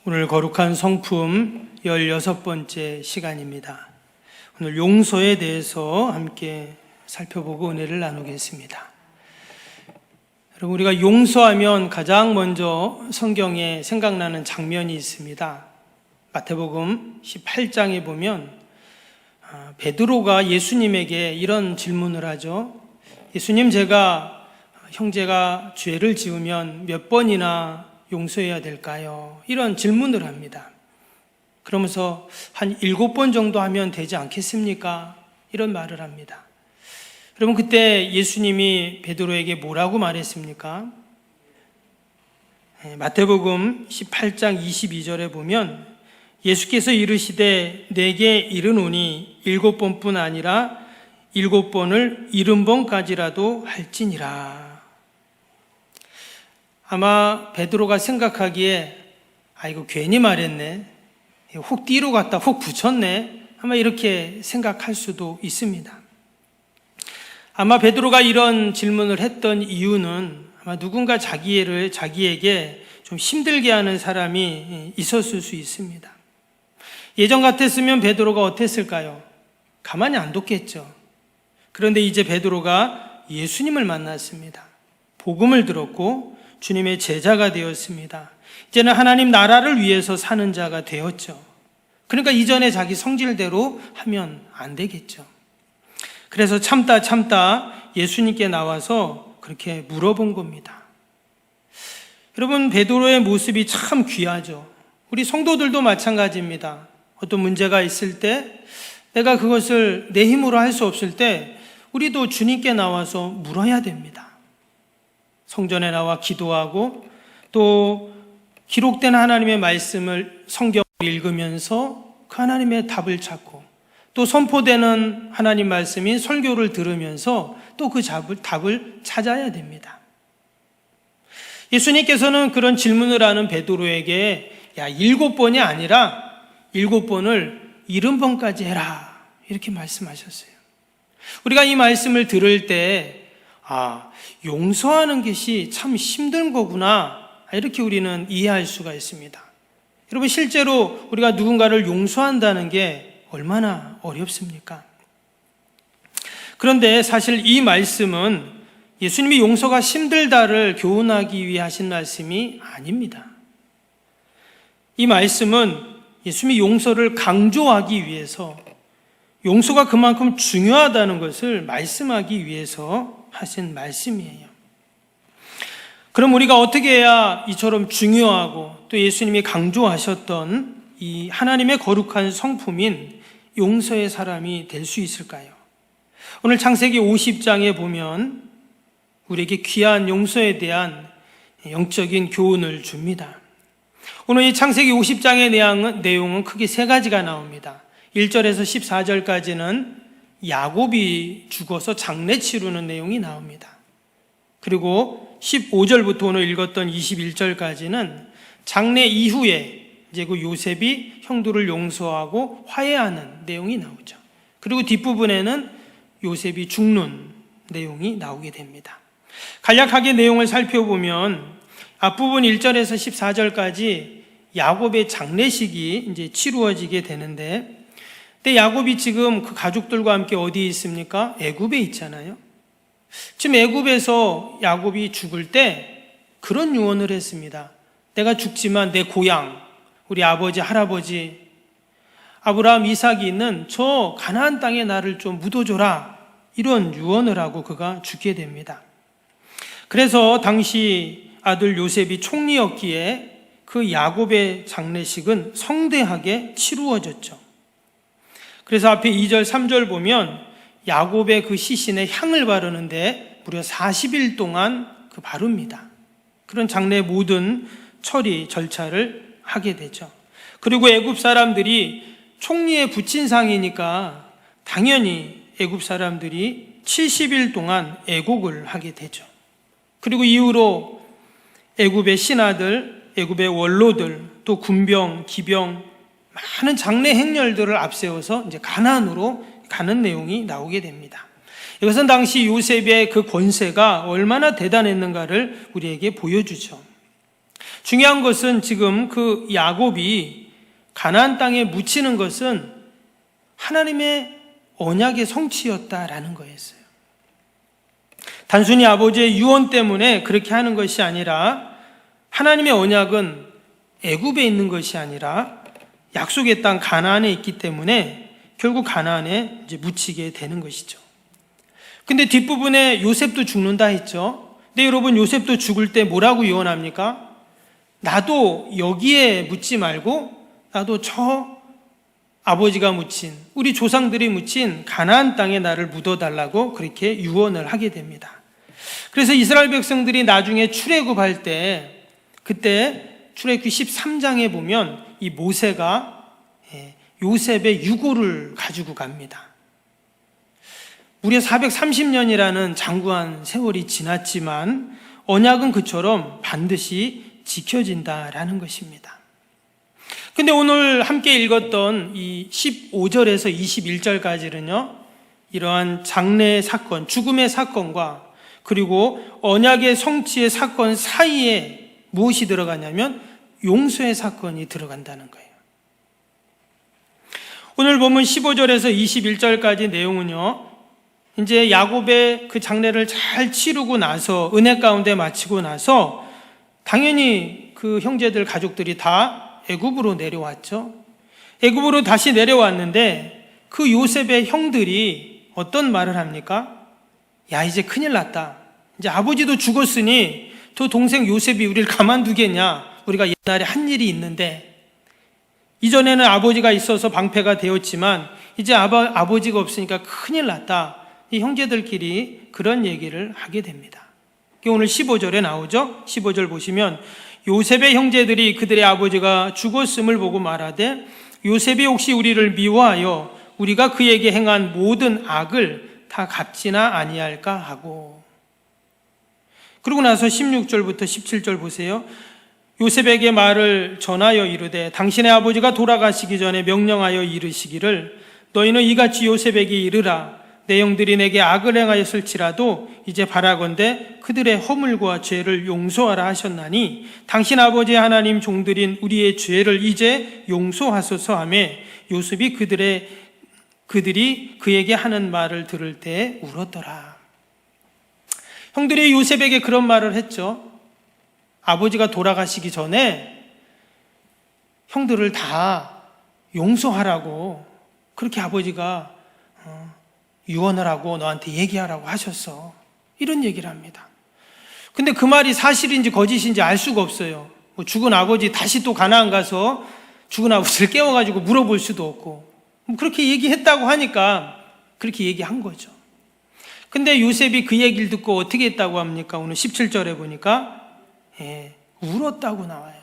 오늘 거룩한 성품 16번째 시간입니다. 오늘 용서에 대해서 함께 살펴보고 은혜를 나누겠습니다. 여러분, 우리가 용서하면 가장 먼저 성경에 생각나는 장면이 있습니다. 마태복음 18장에 보면 베드로가 예수님에게 이런 질문을 하죠. 예수님, 제가 형제가 죄를 지으면 몇 번이나 용서해야 될까요? 이런 질문을 합니다. 그러면서 한 7번 정도 하면 되지 않겠습니까? 이런 말을 합니다. 여러분, 그때 예수님이 베드로에게 뭐라고 말했습니까? 마태복음 18장 22절에 보면 예수께서 이르시되 내게 이르노니 7번뿐 아니라 7번을 70번까지라도 할지니라. 아마 베드로가 생각하기에 이거 괜히 말했네, 혹 뒤로 갔다 혹 붙였네, 아마 이렇게 생각할 수도 있습니다. 아마 베드로가 이런 질문을 했던 이유는 아마 누군가 자기에게 좀 힘들게 하는 사람이 있었을 수 있습니다. 예전 같았으면 베드로가 어땠을까요? 가만히 안 뒀겠죠. 그런데 이제 베드로가 예수님을 만났습니다. 복음을 들었고 주님의 제자가 되었습니다. 이제는 하나님 나라를 위해서 사는 자가 되었죠. 그러니까 이전에 자기 성질대로 하면 안 되겠죠. 그래서 참다 예수님께 나와서 그렇게 물어본 겁니다. 여러분, 베드로의 모습이 참 귀하죠. 우리 성도들도 마찬가지입니다. 어떤 문제가 있을 때, 내가 그것을 내 힘으로 할 수 없을 때 우리도 주님께 나와서 물어야 됩니다. 성전에 나와 기도하고 또 기록된 하나님의 말씀을 성경을 읽으면서 그 하나님의 답을 찾고 또 선포되는 하나님 말씀인 설교를 들으면서 또 그 답을 찾아야 됩니다. 예수님께서는 그런 질문을 하는 베드로에게 7번이 아니라 7번을 70번까지 해라, 이렇게 말씀하셨어요. 우리가 이 말씀을 들을 때 용서하는 것이 참 힘든 거구나, 이렇게 우리는 이해할 수가 있습니다. 여러분, 실제로 우리가 누군가를 용서한다는 게 얼마나 어렵습니까? 그런데 사실 이 말씀은 예수님이 용서가 힘들다를 교훈하기 위해 하신 말씀이 아닙니다. 이 말씀은 예수님이 용서를 강조하기 위해서, 용서가 그만큼 중요하다는 것을 말씀하기 위해서 하신 말씀이에요. 그럼 우리가 어떻게 해야 이처럼 중요하고 또 예수님이 강조하셨던 이 하나님의 거룩한 성품인 용서의 사람이 될 수 있을까요? 오늘 창세기 50장에 보면 우리에게 귀한 용서에 대한 영적인 교훈을 줍니다. 오늘 이 창세기 50장의 내용은 크게 3가지가 나옵니다. 1절에서 14절까지는 야곱이 죽어서 장례 치르는 내용이 나옵니다. 그리고 15절부터 오늘 읽었던 21절까지는 장례 이후에 이제 그 요셉이 형들을 용서하고 화해하는 내용이 나오죠. 그리고 뒷부분에는 요셉이 죽는 내용이 나오게 됩니다. 간략하게 내용을 살펴보면 앞부분 1절에서 14절까지 야곱의 장례식이 이제 치루어지게 되는데, 근데 야곱이 지금 그 가족들과 함께 어디에 있습니까? 애굽에 있잖아요. 지금 애굽에서 야곱이 죽을 때 그런 유언을 했습니다. 내가 죽지만 내 고향, 우리 아버지, 할아버지 아브라함, 이삭이 있는 저 가나안 땅에 나를 좀 묻어줘라, 이런 유언을 하고 그가 죽게 됩니다. 그래서 당시 아들 요셉이 총리였기에 그 야곱의 장례식은 성대하게 치루어졌죠. 그래서 앞에 2절, 3절 보면 야곱의 그 시신에 향을 바르는데 무려 40일 동안 그 바릅니다. 그런 장례의 모든 처리 절차를 하게 되죠. 그리고 애굽 사람들이 총리의 부친상이니까 당연히 애굽 사람들이 70일 동안 애곡을 하게 되죠. 그리고 이후로 애굽의 신하들, 애굽의 원로들, 또 군병, 기병, 많은 장례 행렬들을 앞세워서 이제 가나안으로 가는 내용이 나오게 됩니다. 이것은 당시 요셉의 그 권세가 얼마나 대단했는가를 우리에게 보여주죠. 중요한 것은 지금 그 야곱이 가나안 땅에 묻히는 것은 하나님의 언약의 성취였다라는 거였어요. 단순히 아버지의 유언 때문에 그렇게 하는 것이 아니라 하나님의 언약은 애굽에 있는 것이 아니라 약속의 땅 가나안에 있기 때문에 결국 가나안에 이제 묻히게 되는 것이죠. 근데 뒷부분에 요셉도 죽는다 했죠. 근데 여러분, 요셉도 죽을 때 뭐라고 유언합니까? 나도 여기에 묻지 말고 나도 저 아버지가 묻힌, 우리 조상들이 묻힌 가나안 땅에 나를 묻어달라고 그렇게 유언을 하게 됩니다. 그래서 이스라엘 백성들이 나중에 출애굽할 때, 그때 출애굽기 13장에 보면 이 모세가 요셉의 유고를 가지고 갑니다. 무려 430년이라는 장구한 세월이 지났지만 언약은 그처럼 반드시 지켜진다라는 것입니다. 근데 오늘 함께 읽었던 이 15절에서 21절까지는요, 이러한 장래의 사건, 죽음의 사건과 그리고 언약의 성취의 사건 사이에 무엇이 들어가냐면 용서의 사건이 들어간다는 거예요. 오늘 본문 15절에서 21절까지 내용은요, 이제 야곱의 그 장례를 잘 치르고 나서 은혜 가운데 마치고 나서 당연히 그 형제들 가족들이 다 애굽으로 내려왔죠. 애굽으로 다시 내려왔는데 그 요셉의 형들이 어떤 말을 합니까? 야, 이제 큰일 났다. 이제 아버지도 죽었으니 저 동생 요셉이 우리를 가만두겠냐? 우리가 옛날에 한 일이 있는데, 이전에는 아버지가 있어서 방패가 되었지만 이제 아버지가 없으니까 큰일 났다. 이 형제들끼리 그런 얘기를 하게 됩니다. 오늘 15절에 나오죠. 15절 보시면 요셉의 형제들이 그들의 아버지가 죽었음을 보고 말하되 요셉이 혹시 우리를 미워하여 우리가 그에게 행한 모든 악을 다 갚지나 아니할까 하고. 그러고 나서 16절부터 17절 보세요. 요셉에게 말을 전하여 이르되 당신의 아버지가 돌아가시기 전에 명령하여 이르시기를 너희는 이같이 요셉에게 이르라. 내 형들이 내게 악을 행하였을지라도 이제 바라건대 그들의 허물과 죄를 용서하라 하셨나니 당신 아버지 하나님 종들인 우리의 죄를 이제 용서하소서 하며 요셉이 그들이 그에게 하는 말을 들을 때 울었더라. 형들이 요셉에게 그런 말을 했죠. 아버지가 돌아가시기 전에 형들을 다 용서하라고 그렇게 아버지가 유언을 하고 너한테 얘기하라고 하셨어. 이런 얘기를 합니다. 근데 그 말이 사실인지 거짓인지 알 수가 없어요. 뭐 죽은 아버지 다시 또 가나안 가서 죽은 아버지를 깨워가지고 물어볼 수도 없고, 그렇게 얘기했다고 하니까 그렇게 얘기한 거죠. 근데 요셉이 그 얘기를 듣고 어떻게 했다고 합니까? 오늘 17절에 보니까 울었다고 나와요.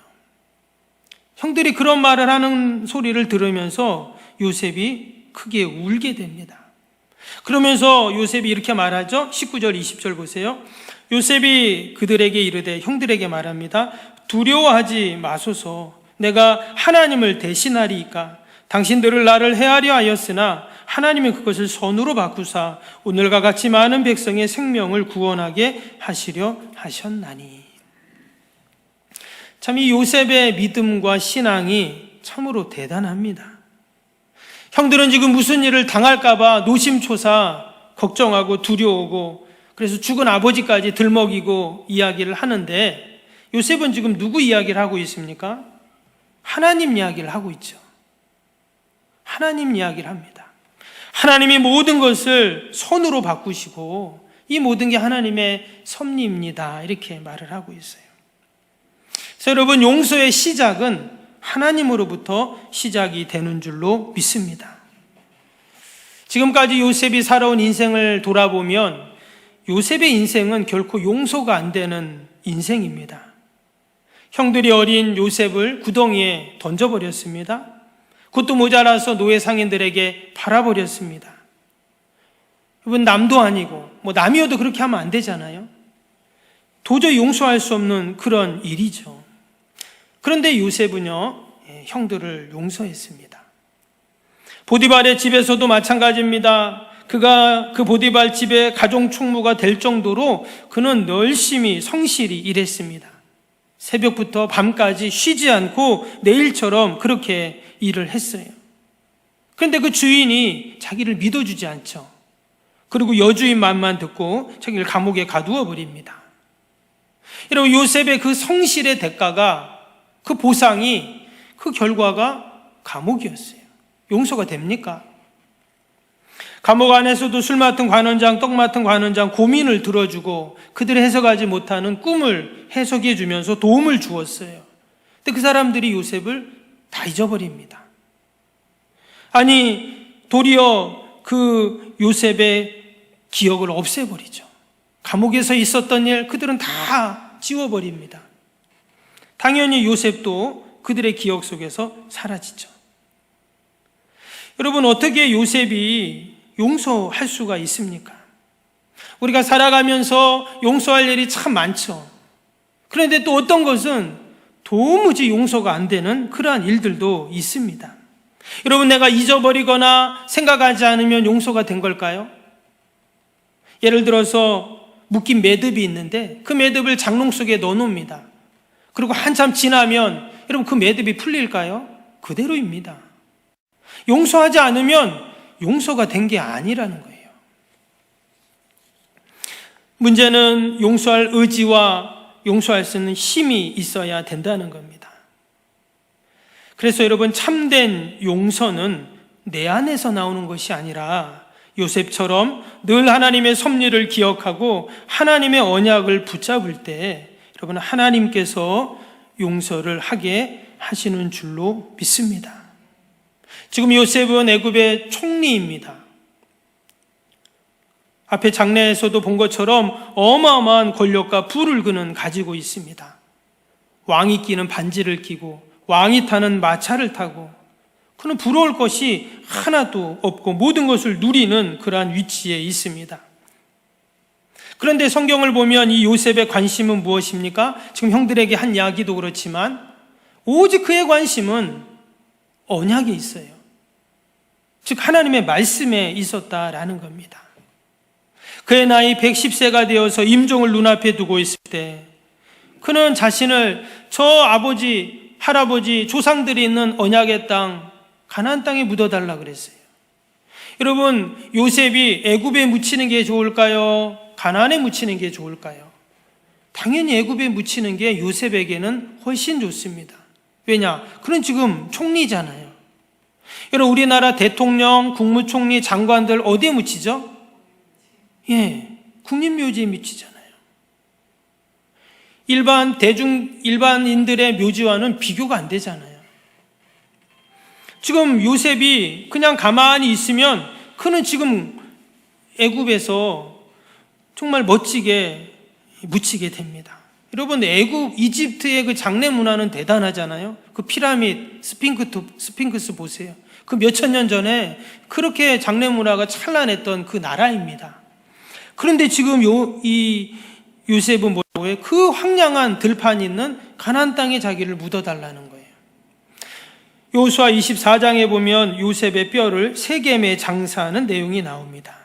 형들이 그런 말을 하는 소리를 들으면서 요셉이 크게 울게 됩니다. 그러면서 요셉이 이렇게 말하죠. 19절 20절 보세요. 요셉이 그들에게 이르되 형들에게 말합니다. 두려워하지 마소서. 내가 하나님을 대신하리이까. 당신들을 나를 해하려 하였으나 하나님이 그것을 선으로 바꾸사 오늘과 같이 많은 백성의 생명을 구원하게 하시려 하셨나니. 참 이 요셉의 믿음과 신앙이 참으로 대단합니다. 형들은 지금 무슨 일을 당할까봐 노심초사 걱정하고 두려워하고 그래서 죽은 아버지까지 들먹이고 이야기를 하는데 요셉은 지금 누구 이야기를 하고 있습니까? 하나님 이야기를 하고 있죠. 하나님 이야기를 합니다. 하나님이 모든 것을 손으로 바꾸시고 이 모든 게 하나님의 섭리입니다. 이렇게 말을 하고 있어요. 그래서 여러분, 용서의 시작은 하나님으로부터 시작이 되는 줄로 믿습니다. 지금까지 요셉이 살아온 인생을 돌아보면 요셉의 인생은 결코 용서가 안 되는 인생입니다. 형들이 어린 요셉을 구덩이에 던져버렸습니다. 그것도 모자라서 노예 상인들에게 팔아버렸습니다. 여러분, 남도 아니고 남이어도 그렇게 하면 안 되잖아요. 도저히 용서할 수 없는 그런 일이죠. 그런데 요셉은요, 형들을 용서했습니다. 보디발의 집에서도 마찬가지입니다. 그가 그 보디발 집의 가정 총무가 될 정도로 그는 열심히 성실히 일했습니다. 새벽부터 밤까지 쉬지 않고 내일처럼 그렇게 일을 했어요. 그런데 그 주인이 자기를 믿어주지 않죠. 그리고 여주인 말만 듣고 자기를 감옥에 가두어 버립니다. 여러분, 요셉의 그 성실의 대가가, 그 보상이, 그 결과가 감옥이었어요. 용서가 됩니까? 감옥 안에서도 술 맡은 관원장, 떡 맡은 관원장 고민을 들어주고 그들이 해석하지 못하는 꿈을 해석해 주면서 도움을 주었어요. 근데 그 사람들이 요셉을 다 잊어버립니다. 아니, 도리어 그 요셉의 기억을 없애버리죠. 감옥에서 있었던 일 그들은 다 지워버립니다. 당연히 요셉도 그들의 기억 속에서 사라지죠. 여러분, 어떻게 요셉이 용서할 수가 있습니까? 우리가 살아가면서 용서할 일이 참 많죠. 그런데 또 어떤 것은 도무지 용서가 안 되는 그러한 일들도 있습니다. 여러분, 내가 잊어버리거나 생각하지 않으면 용서가 된 걸까요? 예를 들어서 묶인 매듭이 있는데 그 매듭을 장롱 속에 넣어놓습니다. 그리고 한참 지나면 여러분 그 매듭이 풀릴까요? 그대로입니다. 용서하지 않으면 용서가 된 게 아니라는 거예요. 문제는 용서할 의지와 용서할 수 있는 힘이 있어야 된다는 겁니다. 그래서 여러분, 참된 용서는 내 안에서 나오는 것이 아니라 요셉처럼 늘 하나님의 섭리를 기억하고 하나님의 언약을 붙잡을 때 여러분, 하나님께서 용서를 하게 하시는 줄로 믿습니다. 지금 요셉은 애굽의 총리입니다. 앞에 장례에서도 본 것처럼 어마어마한 권력과 부를 그는 가지고 있습니다. 왕이 끼는 반지를 끼고 왕이 타는 마차를 타고 그는 부러울 것이 하나도 없고 모든 것을 누리는 그러한 위치에 있습니다. 그런데 성경을 보면 이 요셉의 관심은 무엇입니까? 지금 형들에게 한 이야기도 그렇지만 오직 그의 관심은 언약에 있어요. 즉 하나님의 말씀에 있었다라는 겁니다. 그의 나이 110세가 되어서 임종을 눈앞에 두고 있을 때 그는 자신을 저 아버지, 할아버지, 조상들이 있는 언약의 땅, 가나안 땅에 묻어달라 그랬어요. 여러분, 요셉이 애굽에 묻히는 게 좋을까요? 가나안에 묻히는 게 좋을까요? 당연히 애굽에 묻히는 게 요셉에게는 훨씬 좋습니다. 왜냐? 그는 지금 총리잖아요. 여러분, 우리나라 대통령, 국무총리, 장관들 어디에 묻히죠? 국립묘지에 묻히잖아요. 일반인들의 묘지와는 비교가 안 되잖아요. 지금 요셉이 그냥 가만히 있으면 그는 지금 애굽에서 정말 멋지게 묻히게 됩니다. 여러분, 이집트의 그 장례 문화는 대단하잖아요. 그 피라미드, 스핑크스 보세요. 그 몇천 년 전에 그렇게 장례 문화가 찬란했던 그 나라입니다. 그런데 지금 이 요셉은 뭐라고 해요? 그 황량한 들판이 있는 가나안 땅에 자기를 묻어달라는 거예요. 여호수아 24장에 보면 요셉의 뼈를 세겜에 장사하는 내용이 나옵니다.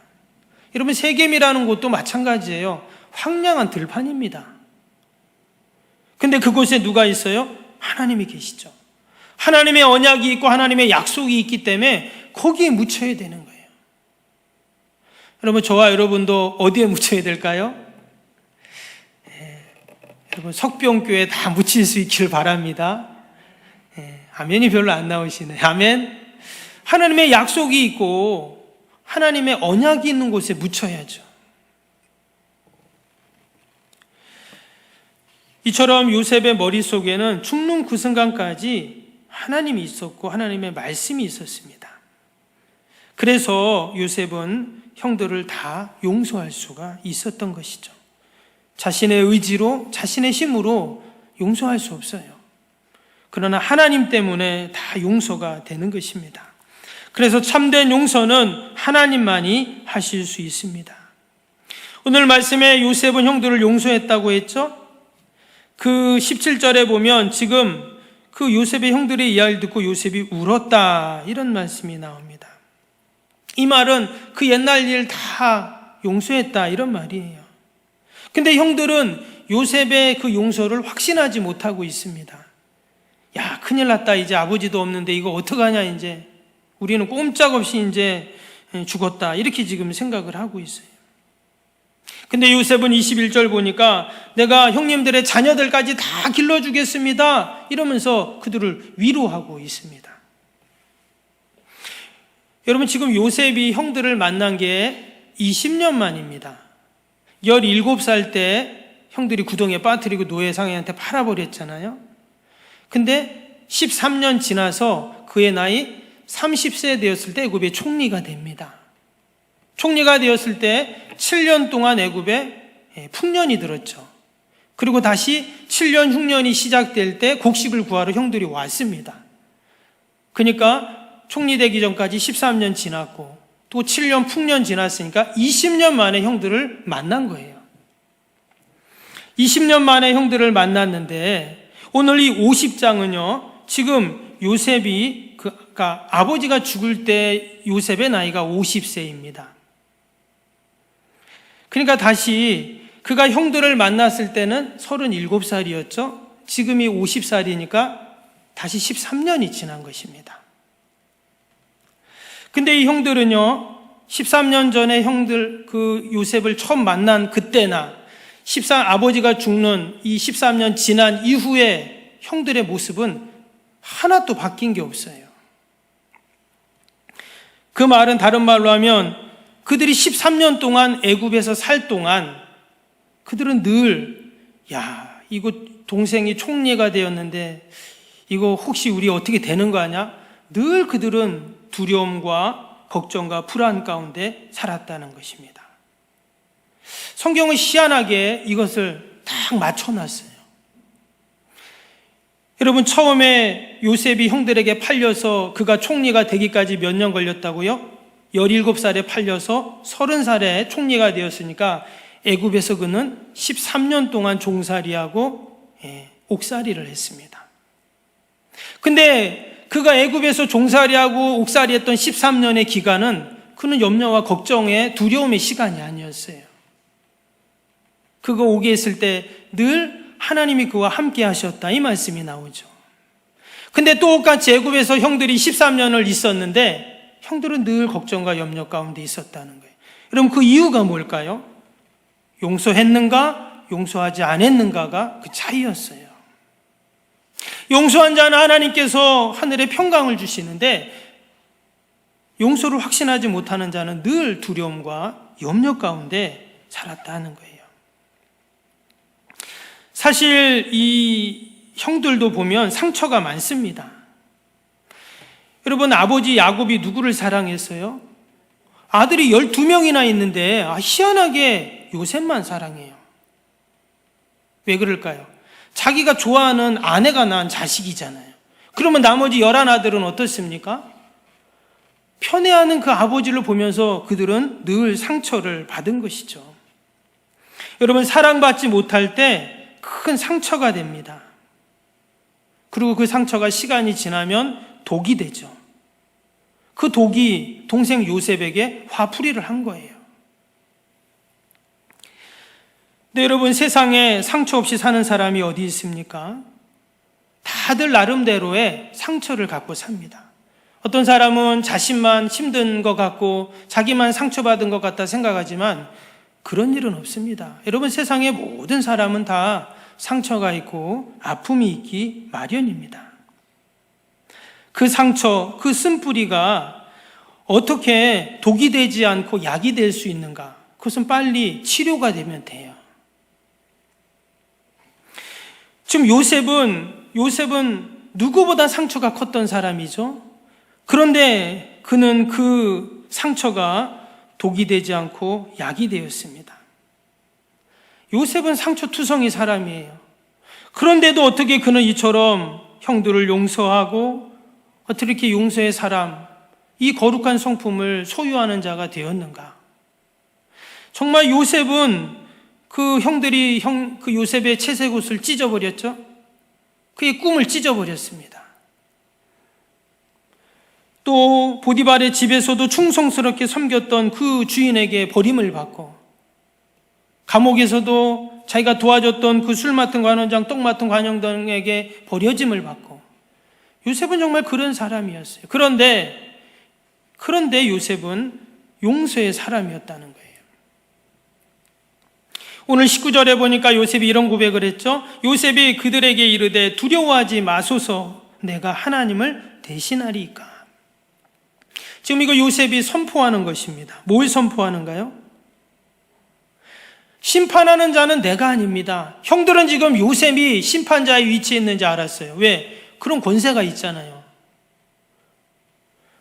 여러분, 세겜이라는 곳도 마찬가지예요. 황량한 들판입니다. 근데 그곳에 누가 있어요? 하나님이 계시죠. 하나님의 언약이 있고 하나님의 약속이 있기 때문에 거기에 묻혀야 되는 거예요. 여러분, 저와 여러분도 어디에 묻혀야 될까요? 여러분, 석병교에 다 묻힐 수 있기를 바랍니다. 아멘이 별로 안 나오시네요. 아멘. 하나님의 약속이 있고 하나님의 언약이 있는 곳에 묻혀야죠. 이처럼 요셉의 머릿속에는 죽는 그 순간까지 하나님이 있었고 하나님의 말씀이 있었습니다. 그래서 요셉은 형들을 다 용서할 수가 있었던 것이죠. 자신의 의지로, 자신의 힘으로 용서할 수 없어요. 그러나 하나님 때문에 다 용서가 되는 것입니다. 그래서 참된 용서는 하나님만이 하실 수 있습니다. 오늘 말씀에 요셉은 형들을 용서했다고 했죠? 그 17절에 보면 지금 그 요셉의 형들의 이야기를 듣고 요셉이 울었다, 이런 말씀이 나옵니다. 이 말은 그 옛날 일 다 용서했다, 이런 말이에요. 근데 형들은 요셉의 그 용서를 확신하지 못하고 있습니다. 야, 큰일 났다. 이제 아버지도 없는데 이거 어떡하냐, 이제. 우리는 꼼짝없이 이제 죽었다. 이렇게 지금 생각을 하고 있어요. 근데 요셉은 21절 보니까 내가 형님들의 자녀들까지 다 길러주겠습니다. 이러면서 그들을 위로하고 있습니다. 여러분, 지금 요셉이 형들을 만난 게 20년 만입니다. 17살 때 형들이 구덩이에 빠뜨리고 노예상인한테 팔아버렸잖아요. 근데 13년 지나서 그의 나이 30세 되었을 때 애굽의 총리가 됩니다. 총리가 되었을 때 7년 동안 애굽에 풍년이 들었죠. 그리고 다시 7년 흉년이 시작될 때 곡식을 구하러 형들이 왔습니다. 그러니까 총리 되기 전까지 13년 지났고 또 7년 풍년 지났으니까 20년 만에 형들을 만난 거예요. 20년 만에 형들을 만났는데 오늘 이 50장은요, 지금 요셉이 그러니까 아버지가 죽을 때 요셉의 나이가 50세입니다. 그러니까 다시 그가 형들을 만났을 때는 37살이었죠. 지금이 50살이니까 다시 13년이 지난 것입니다. 근데 이 형들은요, 13년 전에 형들 그 요셉을 처음 만난 그때나 아버지가 죽는 이 13년 지난 이후에 형들의 모습은 하나도 바뀐 게 없어요. 그 말은 다른 말로 하면 그들이 13년 동안 애굽에서 살 동안 그들은 늘 이거 동생이 총리가 되었는데 이거 혹시 우리 어떻게 되는 거 아니야? 늘 그들은 두려움과 걱정과 불안 가운데 살았다는 것입니다. 성경은 희한하게 이것을 딱 맞춰놨어요. 여러분, 처음에 요셉이 형들에게 팔려서 그가 총리가 되기까지 몇 년 걸렸다고요? 17살에 팔려서 30살에 총리가 되었으니까 애굽에서 그는 13년 동안 종살이하고 옥살이를 했습니다. 근데 그가 애굽에서 종살이하고 옥살이했던 13년의 기간은 그는 염려와 걱정의 두려움의 시간이 아니었어요. 그가 오게 했을 때 늘 하나님이 그와 함께 하셨다, 이 말씀이 나오죠. 근데 똑같이 애굽에서 형들이 13년을 있었는데 형들은 늘 걱정과 염려 가운데 있었다는 거예요. 여러분, 그 이유가 뭘까요? 용서했는가 용서하지 않았는가가 그 차이였어요. 용서한 자는 하나님께서 하늘에 평강을 주시는데 용서를 확신하지 못하는 자는 늘 두려움과 염려 가운데 살았다는 거예요. 사실 이 형들도 보면 상처가 많습니다. 여러분, 아버지 야곱이 누구를 사랑했어요? 아들이 12명이나 있는데 희한하게 요셉만 사랑해요. 왜 그럴까요? 자기가 좋아하는 아내가 낳은 자식이잖아요. 그러면 나머지 11아들은 어떻습니까? 편애하는 그 아버지를 보면서 그들은 늘 상처를 받은 것이죠. 여러분, 사랑받지 못할 때 큰 상처가 됩니다. 그리고 그 상처가 시간이 지나면 독이 되죠. 그 독이 동생 요셉에게 화풀이를 한 거예요. 근데 여러분, 세상에 상처 없이 사는 사람이 어디 있습니까? 다들 나름대로의 상처를 갖고 삽니다. 어떤 사람은 자신만 힘든 것 같고 자기만 상처받은 것 같다 생각하지만 그런 일은 없습니다. 여러분, 세상의 모든 사람은 다 상처가 있고 아픔이 있기 마련입니다. 그 상처, 그 쓴뿌리가 어떻게 독이 되지 않고 약이 될 수 있는가? 그것은 빨리 치료가 되면 돼요. 지금 요셉은 누구보다 상처가 컸던 사람이죠. 그런데 그는 그 상처가 독이 되지 않고 약이 되었습니다. 요셉은 상처투성이 사람이에요. 그런데도 어떻게 그는 이처럼 형들을 용서하고 어떻게 이렇게 용서의 사람, 이 거룩한 성품을 소유하는 자가 되었는가? 정말 요셉은 그 형들이 그 요셉의 채색옷을 찢어버렸죠. 그의 꿈을 찢어버렸습니다. 또 보디발의 집에서도 충성스럽게 섬겼던 그 주인에게 버림을 받고 감옥에서도 자기가 도와줬던 그 술 맡은 관원장, 떡 맡은 관원장에게 버려짐을 받고, 요셉은 정말 그런 사람이었어요. 그런데 요셉은 용서의 사람이었다는 거예요. 오늘 19절에 보니까 요셉이 이런 고백을 했죠. 요셉이 그들에게 이르되 두려워하지 마소서, 내가 하나님을 대신하리이까. 지금 이거 요셉이 선포하는 것입니다. 뭘 선포하는가요? 심판하는 자는 내가 아닙니다. 형들은 지금 요셉이 심판자의 위치에 있는지 알았어요. 왜? 그런 권세가 있잖아요.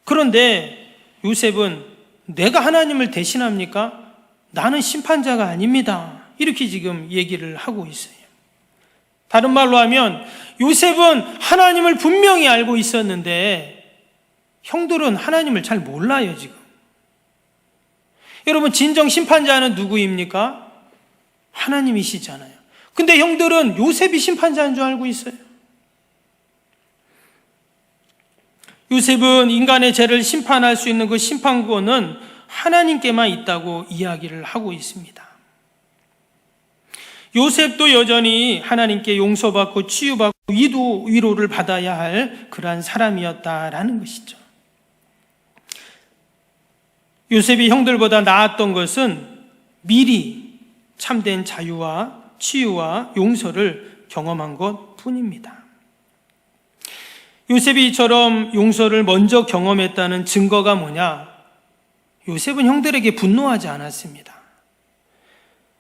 그런데 요셉은 내가 하나님을 대신합니까? 나는 심판자가 아닙니다. 이렇게 지금 얘기를 하고 있어요. 다른 말로 하면 요셉은 하나님을 분명히 알고 있었는데 형들은 하나님을 잘 몰라요, 지금. 여러분, 진정 심판자는 누구입니까? 하나님이시잖아요. 근데 형들은 요셉이 심판자인 줄 알고 있어요. 요셉은 인간의 죄를 심판할 수 있는 그 심판권은 하나님께만 있다고 이야기를 하고 있습니다. 요셉도 여전히 하나님께 용서받고 치유받고 위로를 받아야 할 그러한 사람이었다라는 것이죠. 요셉이 형들보다 나았던 것은 미리 참된 자유와 치유와 용서를 경험한 것 뿐입니다. 요셉이 이처럼 용서를 먼저 경험했다는 증거가 뭐냐? 요셉은 형들에게 분노하지 않았습니다.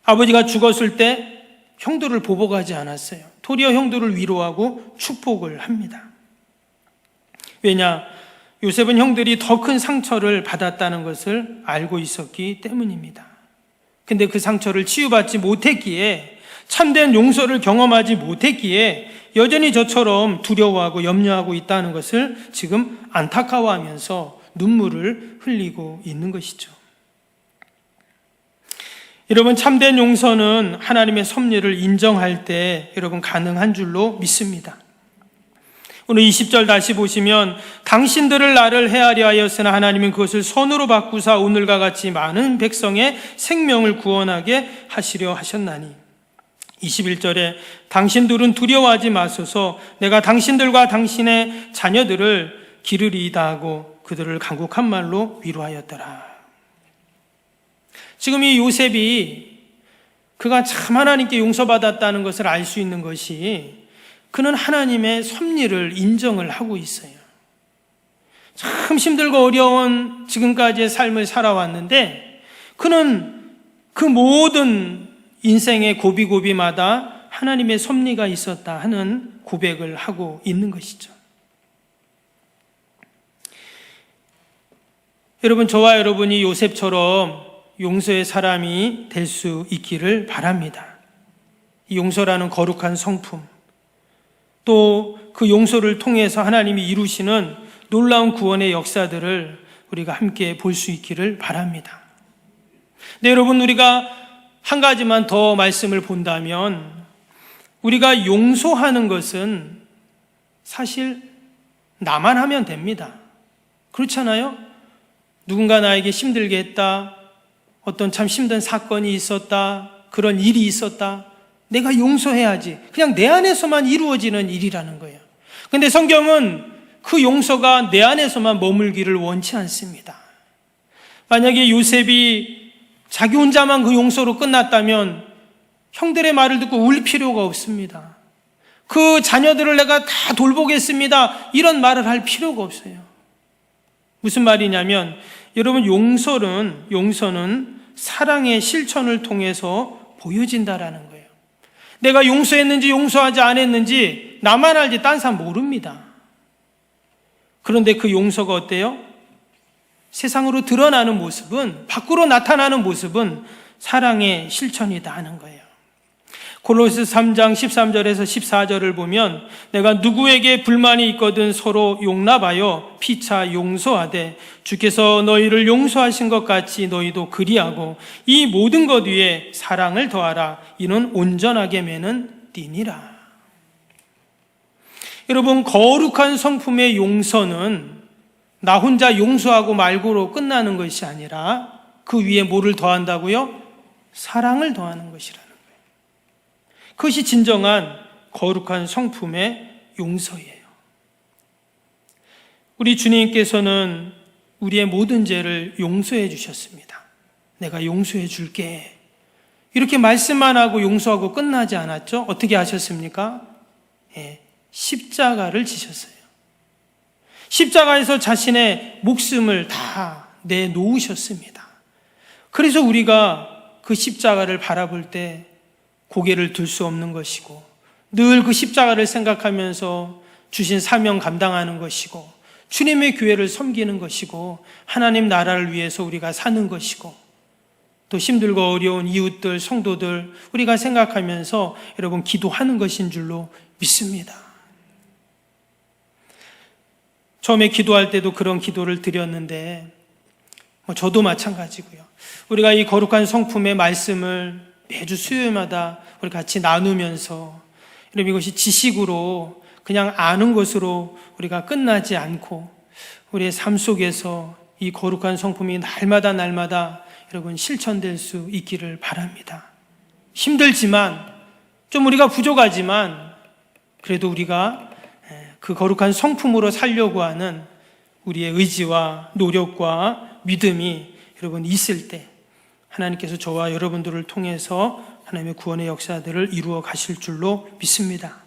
아버지가 죽었을 때 형들을 보복하지 않았어요. 도리어 형들을 위로하고 축복을 합니다. 왜냐? 요셉은 형들이 더 큰 상처를 받았다는 것을 알고 있었기 때문입니다. 근데 그 상처를 치유받지 못했기에, 참된 용서를 경험하지 못했기에 여전히 저처럼 두려워하고 염려하고 있다는 것을 지금 안타까워하면서 눈물을 흘리고 있는 것이죠. 여러분, 참된 용서는 하나님의 섭리를 인정할 때 여러분 가능한 줄로 믿습니다. 오늘 20절 다시 보시면 당신들을 나를 해하려 하였으나 하나님은 그것을 선으로 바꾸사 오늘과 같이 많은 백성의 생명을 구원하게 하시려 하셨나니. 21절에 당신들은 두려워하지 마소서, 내가 당신들과 당신의 자녀들을 기르리이다 하고 그들을 간곡한 말로 위로하였더라. 지금 이 요셉이 그가 참 하나님께 용서받았다는 것을 알 수 있는 것이, 그는 하나님의 섭리를 인정을 하고 있어요. 참 힘들고 어려운 지금까지의 삶을 살아왔는데 그는 그 모든 인생의 고비고비마다 하나님의 섭리가 있었다 하는 고백을 하고 있는 것이죠. 여러분, 저와 여러분이 요셉처럼 용서의 사람이 될 수 있기를 바랍니다. 이 용서라는 거룩한 성품, 또 그 용서를 통해서 하나님이 이루시는 놀라운 구원의 역사들을 우리가 함께 볼 수 있기를 바랍니다. 네, 여러분, 우리가 한 가지만 더 말씀을 본다면, 우리가 용서하는 것은 사실 나만 하면 됩니다. 그렇잖아요? 누군가 나에게 힘들게 했다, 어떤 참 힘든 사건이 있었다, 그런 일이 있었다, 내가 용서해야지. 그냥 내 안에서만 이루어지는 일이라는 거예요. 근데 성경은 그 용서가 내 안에서만 머물기를 원치 않습니다. 만약에 요셉이 자기 혼자만 그 용서로 끝났다면 형들의 말을 듣고 울 필요가 없습니다. 그 자녀들을 내가 다 돌보겠습니다, 이런 말을 할 필요가 없어요. 무슨 말이냐면, 여러분, 용서는 사랑의 실천을 통해서 보여진다라는 거예요. 내가 용서했는지 용서하지 않았는지 나만 알지 딴 사람 모릅니다. 그런데 그 용서가 어때요? 세상으로 드러나는 모습은, 밖으로 나타나는 모습은 사랑의 실천이다 하는 거예요. 골로새 3장 13절에서 14절을 보면, 내가 누구에게 불만이 있거든 서로 용납하여 피차 용서하되 주께서 너희를 용서하신 것 같이 너희도 그리하고 이 모든 것 위에 사랑을 더하라. 이는 온전하게 매는 띠니라. 여러분, 거룩한 성품의 용서는 나 혼자 용서하고 말고로 끝나는 것이 아니라 그 위에 뭐를 더한다고요? 사랑을 더하는 것이라는 거예요. 그것이 진정한 거룩한 성품의 용서예요. 우리 주님께서는 우리의 모든 죄를 용서해 주셨습니다. 내가 용서해 줄게. 이렇게 말씀만 하고 용서하고 끝나지 않았죠? 어떻게 하셨습니까? 십자가를 지셨어요. 십자가에서 자신의 목숨을 다 내놓으셨습니다. 그래서 우리가 그 십자가를 바라볼 때 고개를 들 수 없는 것이고, 늘 그 십자가를 생각하면서 주신 사명 감당하는 것이고, 주님의 교회를 섬기는 것이고, 하나님 나라를 위해서 우리가 사는 것이고, 또 힘들고 어려운 이웃들, 성도들 우리가 생각하면서 여러분 기도하는 것인 줄로 믿습니다. 처음에 기도할 때도 그런 기도를 드렸는데 저도 마찬가지고요. 우리가 이 거룩한 성품의 말씀을 매주 수요일마다 우리 같이 나누면서 여러분 이것이 지식으로 그냥 아는 것으로 우리가 끝나지 않고 우리의 삶 속에서 이 거룩한 성품이 날마다 여러분 실천될 수 있기를 바랍니다. 힘들지만 좀 우리가 부족하지만 그래도 우리가 그 거룩한 성품으로 살려고 하는 우리의 의지와 노력과 믿음이 여러분 있을 때 하나님께서 저와 여러분들을 통해서 하나님의 구원의 역사들을 이루어 가실 줄로 믿습니다.